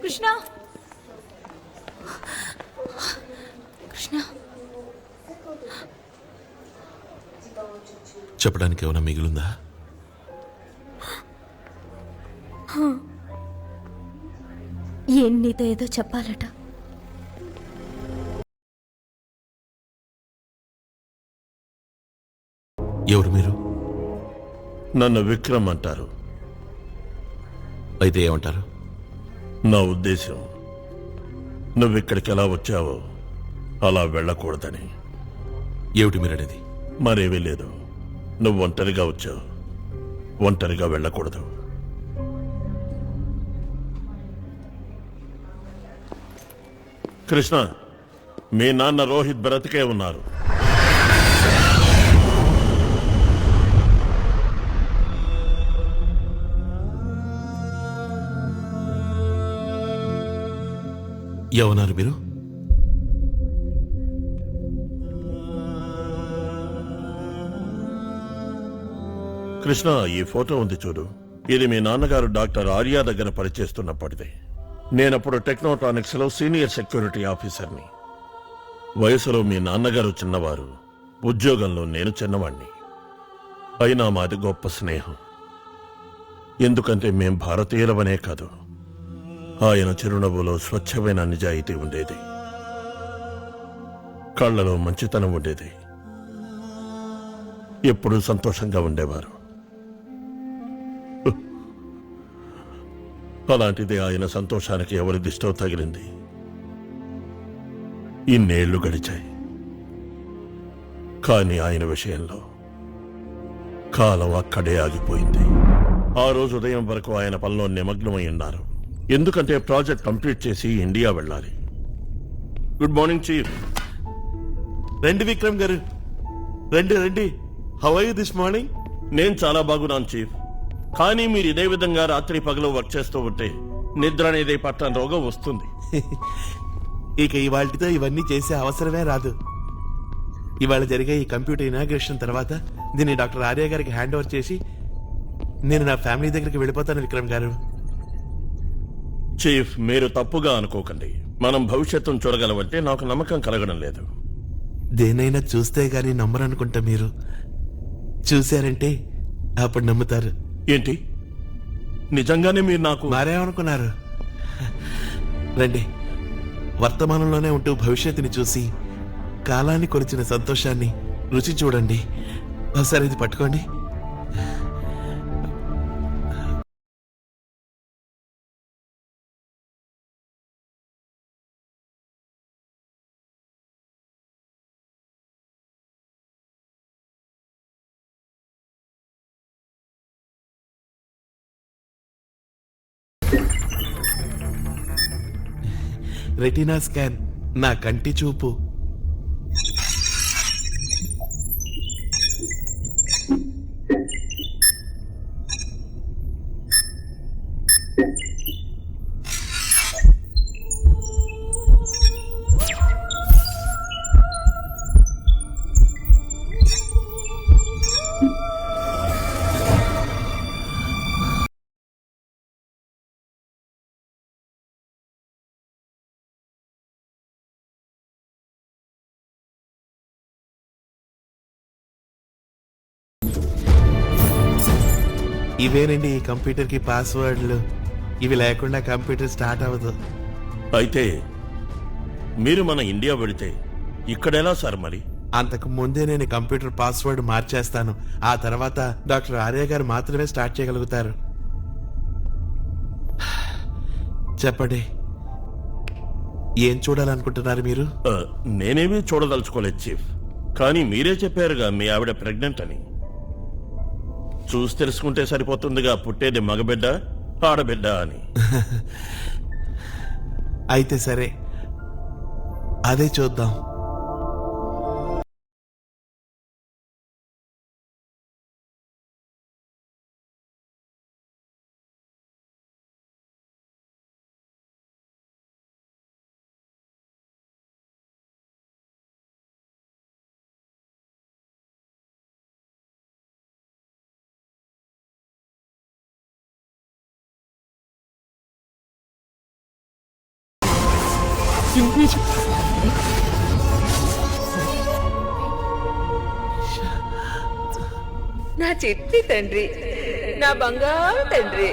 కృష్ణ కృష్ణ చెప్పడానికి ఏమైనా మిగిలిందా? నీతో ఏదో చెప్పాలట. ఎవరు మీరు? నన్ను విక్రమ్ అంటారు. అయితే ఏమంటారు? నా ఉద్దేశం నువ్విక్కడికి ఎలా వచ్చావో అలా వెళ్ళకూడదని. ఏమిటి మీరనేది? మరేమీ లేదు. నువ్వు ఒంటరిగా వచ్చావు, ఒంటరిగా వెళ్ళకూడదు. కృష్ణ, మీ నాన్న రోహిత్ బ్రతికే ఉన్నారు. ఏమన్నారు మీరు? కృష్ణ, ఈ ఫోటో ఉంది చూడు. ఇది మీ నాన్నగారు డాక్టర్ ఆర్య దగ్గర పనిచేస్తున్నప్పటిదే. నేనప్పుడు టెక్నోట్రానిక్స్ లో సీనియర్ సెక్యూరిటీ ఆఫీసర్ని. వయసులో మీ నాన్నగారు చిన్నవారు, ఉద్యోగంలో నేను చిన్నవాణ్ణి. అయినా మాది గొప్ప స్నేహం. ఎందుకంటే మేం భారతీయులవనే కాదు, ఆయన చిరునవ్వులో స్వచ్ఛమైన నిజాయితీ ఉండేది, కళ్ళలో మంచితనం ఉండేది, ఎప్పుడూ సంతోషంగా ఉండేవారు. అలాంటిది ఆయన సంతోషానికి ఎవరి దిష్టో తగిలింది. ఇన్నేళ్లు గడిచాయి, కానీ ఆయన విషయంలో కాలం అక్కడే ఆగిపోయింది. ఆ రోజు ఉదయం వరకు ఆయన పనిలో నిమగ్నమై ఉన్నారు. ఎందుకంటే ప్రాజెక్ట్ కంప్లీట్ చేసి ఇండియా వెళ్ళాలి. Good morning chief. రండి విక్రమ్ గారు, రండి రండి. How are you this morning? నేను చాలా బాగున్నాను చీఫ్. కానీ మీరు ఇదే విధంగా రాత్రి పగలు వర్క్ చేస్తూ ఉంటే నిద్ర అనేది పట్టని రోగం వస్తుంది. ఇక ఇవాళతో ఇవన్నీ చేసే అవసరమే రాదు. ఇవాళ జరిగే ఈ కంప్యూటర్ ఇనాగ్రేషన్ తర్వాత దీన్ని డాక్టర్ ఆర్య గారికి హ్యాండ్ ఓవర్ చేసి నేను నా ఫ్యామిలీ దగ్గరికి వెళ్ళిపోతాను విక్రమ్ గారు. చీఫ్, మీరు తప్పుగా అనుకోకండి. మనం భవిష్యత్తును చూడగలమంటే నాకు నమ్మకం కలగడం లేదు. దేనైనా చూస్తే గానీ నమ్మరనుకుంటా. మీరు చూశారంటే అప్పుడు నమ్ముతారు. ఏంటి, నిజంగానే మీరు నాకు మారేమనుకున్నారు? రండి, వర్తమానంలోనే ఉంటూ భవిష్యత్తుని చూసి కాలాన్ని కొలిచిన సంతోషాన్ని రుచి చూడండి. ఒకసారి ఇది పట్టుకోండి. రెటీనా స్కాన్, నా కంటి చూపు. ఇవేనండి ఈ కంప్యూటర్కి పాస్వర్డ్లు. ఇవి లేకుండా కంప్యూటర్ స్టార్ట్ అవ్వదు. అయితే మీరు మన ఇండియా వెళితే ఇక్కడెలా సార్ మరి? అంతకు ముందే నేను కంప్యూటర్ పాస్వర్డ్ మార్చేస్తాను. ఆ తర్వాత డాక్టర్ ఆర్య గారు మాత్రమే స్టార్ట్ చేయగలుగుతారు. చెప్పండి, ఏం చూడాలనుకుంటున్నారు మీరు? నేనేమీ చూడదలుచుకోలేదు చీఫ్. కానీ మీరే చెప్పారుగా మీ ఆవిడ ప్రెగ్నెంట్ అని. చూసి తెలుసుకుంటే సరిపోతుందిగా, పుట్టేది మగబిడ్డ ఆడబిడ్డ అని. అయితే సరే, అదే చూద్దాం. నా చెట్టి తండ్రి, నా బంగారు తండ్రి.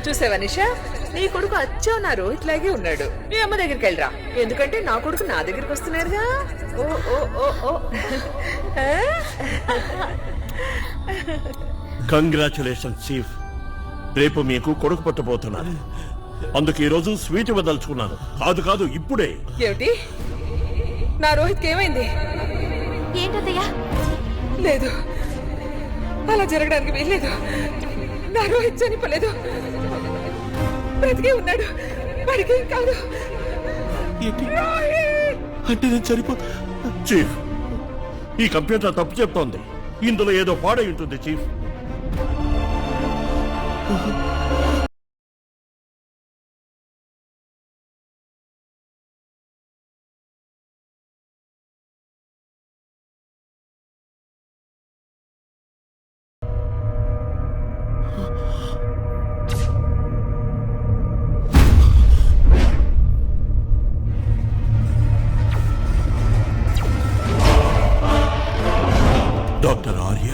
చూసావా నిషా, నీ కొడుకు అచ్చా నా రోహిత్ లాగే ఉన్నాడు. మీ అమ్మ దగ్గరికి వెళ్ళరా, ఎందుకంటే నా కొడుకు నా దగ్గరికి వస్తున్నారుగా. ఓ ఓ ఓ ఓ కంగ్రాచులేషన్ చీఫ్. రేపు మీకు కొడుకు పట్టబోతున్నాను. అందుకు ఈ రోజు స్వీట్ ఇవ్వదలుచుకున్నాను. కాదు ఇప్పుడే. ఏమిటి, నా రోహిత్కి ఏమైంది? ఏంటత్తయ్యా? లేదు, అలా జరగడానికి వీల్లేదు. నా రోహిత్ చనిపోలేదు, బ్రతికే ఉన్నాడు. వాడికి ఏం కాదు. అంటే నేను చనిపో చీఫ్, ఈ కంప్యూటర్ తప్పు చెప్తోంది. ఇందులో ఏదో పాడై ఉంటుంది చీఫ్. డాక్టర్ ఆర్య,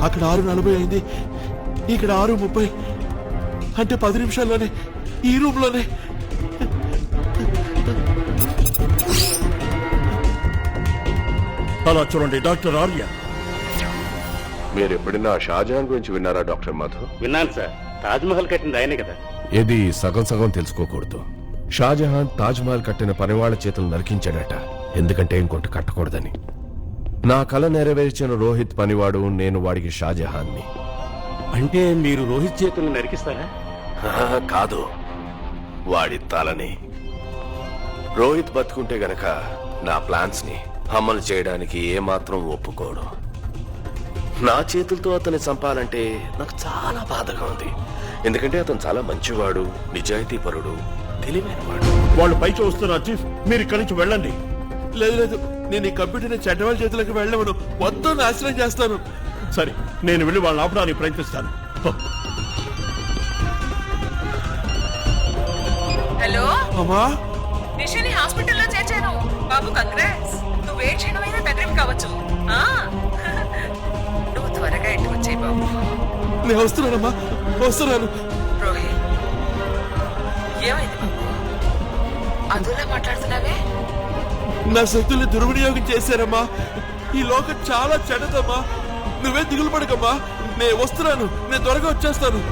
అక్కడ 6:40 అయింది, ఇక్కడ 6:30. అంటే 10 నిమిషాల్లోనే ఈ రూమ్ లోనే. అలా చూడండి డాక్టర్ ఆర్య. మీరు ఎప్పుడైనా షాజహాన్ గురించి విన్నారా డాక్టర్ మధు? విన్నాను సార్, తాజ్ మహల్ కట్టింది ఆయనే కదా. ఇది సగం తెలుసుకోకూడదు. షాజహాన్ తాజ్ మహల్ కట్టిన పనివాళ్ల చేతులు నరికించాడట, ఎందుకంటే ఇంకోటి కట్టకూడదని. నా కల నెరవేర్చిన రోహిత్ పనివాడు, నేను వాడికి షాజహాన్ని. అంటే మీరు రోహిత్ చేతుల్ని నరికిస్తారా? కాదు, వాడి తలని. రోహిత్ బతుకుంటే గనక నా ప్లాన్స్ ని అమలు చేయడానికి ఏమాత్రం ఒప్పుకోడు. నా చేతులతో అతన్ని చంపాలంటే నాకు చాలా బాధగా ఉంది, ఎందుకంటే అతను చాలా మంచివాడు, నిజాయితీపరుడు, తెలివైనవాడు. వాళ్ళు పైకి వస్తున్నారు చీఫ్, మీరు ఇక్కడి నుంచి వెళ్ళండి. లేదు, నేను ఈ కంప్యూటర్ని చెడ్డవాళ్ళ చేతులకు వెళ్ళవను, మొత్తం నాశనం చేస్తాను. సరే, నేను వెళ్ళి వాళ్ళని ఆపడానికి ప్రయత్నిస్తాను. హలో, అమ్మా, నిషాని హాస్పిటల్లో చేర్చాను. బాబు కంగ్రాట్స్, నువ్వే క్షణమైనా తండ్రివి కావచ్చు. నువ్వు త్వరగా ఇంటికి వచ్చాయి బాబు. నేను వస్తున్నానమ్మా, వస్తున్నాను. రోహిత్, ఏమైంది బాబు? అదులా మాట్లాడుతున్నావే? నా శక్తుల్ని దుర్వినియోగం చేశారమ్మా. ఈ లోకం చాలా చెడ్డదమ్మా. నువ్వే దిగులు పడకమ్మా, నేను వస్తున్నాను, నేను త్వరగా వచ్చేస్తాను.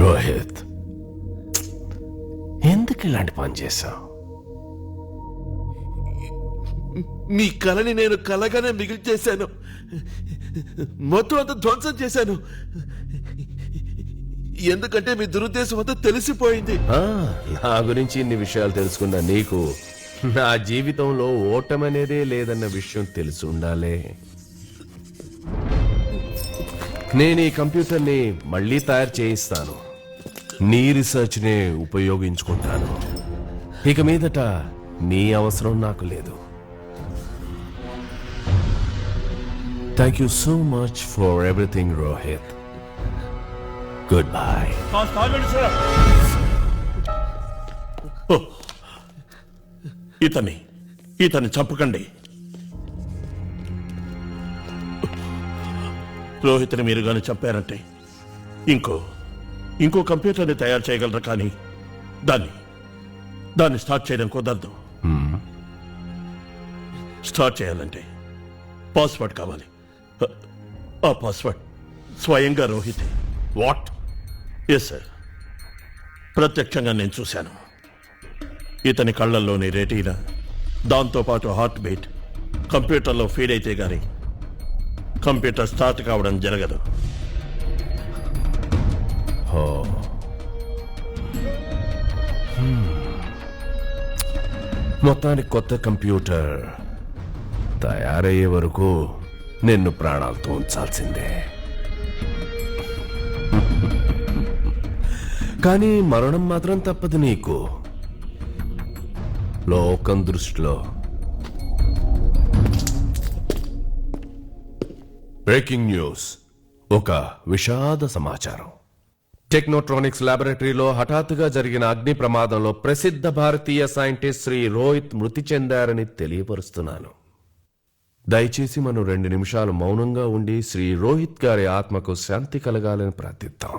రోహిత్, ఎందుకు ఇలాంటి పని చేశావు? మీ కళని నేను కలగానే మిగిలి చేశాను, మొత్తం అంతా ధ్వంసం చేశాను. ఎందుకంటే మీ దురుద్దేశం అంతా తెలిసిపోయింది. నా గురించి ఇన్ని విషయాలు తెలుసుకున్న నీకు నా జీవితంలో ఓటమనేదే లేదన్న విషయం తెలిసి ఉండాలే. నేను ఈ కంప్యూటర్ని మళ్ళీ తయారు చేయిస్తాను, నీ రీసెర్చ్నే ఉపయోగించుకుంటాను. ఇక మీదట నీ అవసరం నాకు లేదు. Thank you so much for everything Rohit. Good bye. ఇతన్ని చంపకండి. రోహిత్ని మీరు గాని చంపారంటే ఇంకో కంప్యూటర్ని తయారు చేయగలరు కానీ దాన్ని స్టార్ట్ చేయడం కుదరదు. స్టార్ట్ చేయాలంటే పాస్వర్డ్ కావాలి. ఆ పాస్వర్డ్ స్వయంగా రోహిత్. వాట్? ఎస్ సార్, ప్రత్యక్షంగా నేను చూశాను. ఇతని కళ్ళల్లోని రెటీనా, దాంతోపాటు హార్ట్ బీట్ కంప్యూటర్లో ఫీడ్ అయితే గాని కంప్యూటర్ స్టార్ట్ కావడం జరగదు. మొత్తానికి కొత్త కంప్యూటర్ తయారయ్యే వరకు నిన్ను ప్రాణాలతో ఉంచాల్సిందే. కానీ మరణం మాత్రం తప్పదు నీకు. లోకం దృష్టిలో. బ్రేకింగ్ న్యూస్, ఒక విషాద సమాచారం. టెక్నోట్రానిక్స్ ల్యాబొరేటరీలో హఠాత్తుగా జరిగిన అగ్ని ప్రమాదంలో ప్రసిద్ధ భారతీయ సైంటిస్ట్ శ్రీ రోహిత్ మృతి చెందారని తెలియపరుస్తున్నాను. దయచేసి మనం 2 నిమిషాలు మౌనంగా ఉండి శ్రీ రోహిత్ గారి ఆత్మకు శాంతి కలగాలని ప్రార్థిద్దాం.